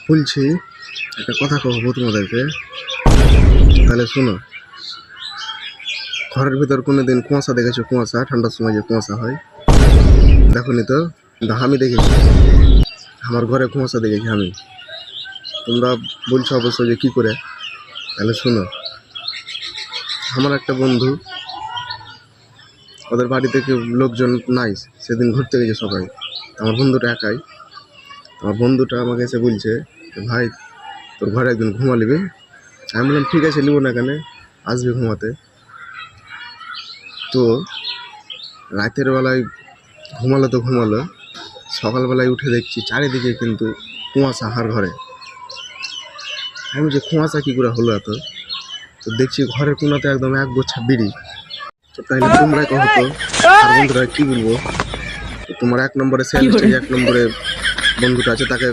বলছি একটা কথা কহবো তোমাদেরকে, তাহলে শোনো। ঘরের ভিতর কোনোদিন কুয়াশা দেখেছো? কুয়াশা ঠান্ডার সময় যে কুয়াশা হয়, দেখোনি তো? কিন্তু আমি দেখেছি, আমার ঘরে কুয়াশা দেখেছি আমি। তোমরা বলছো অবশ্য যে কী করে, তাহলে শোনো। আমার একটা বন্ধু, ওদের বাড়িতে কেউ লোকজন নাই, সেদিন ঘুরতে গেছে সবাই, আমার বন্ধুটা একাই। আমার বন্ধুটা আমাকে এসে বলছে, ভাই তোর ঘরে একদিন ঘুমা নিবি? আমি বললাম ঠিক আছে, নিব না কেন, আসবি ঘুমাতে। তো রাতের বেলায় ঘুমালো তো ঘুমালো, সকালবেলায় উঠে দেখছি চারিদিকে কিন্তু কুয়াশা হার ঘরে। আমি যে কুয়াশা কী করে হলো এত, তো দেখছি ঘরের কোনাতে একদম এক গোছা বিড়ি। তো তাইলে তোমরাই কহো তো, আর বন্ধুরা কী বলবো, তোমার 1 নম্বরে সেল, 1 নম্বরে বন্ধুটা আছে, তাকে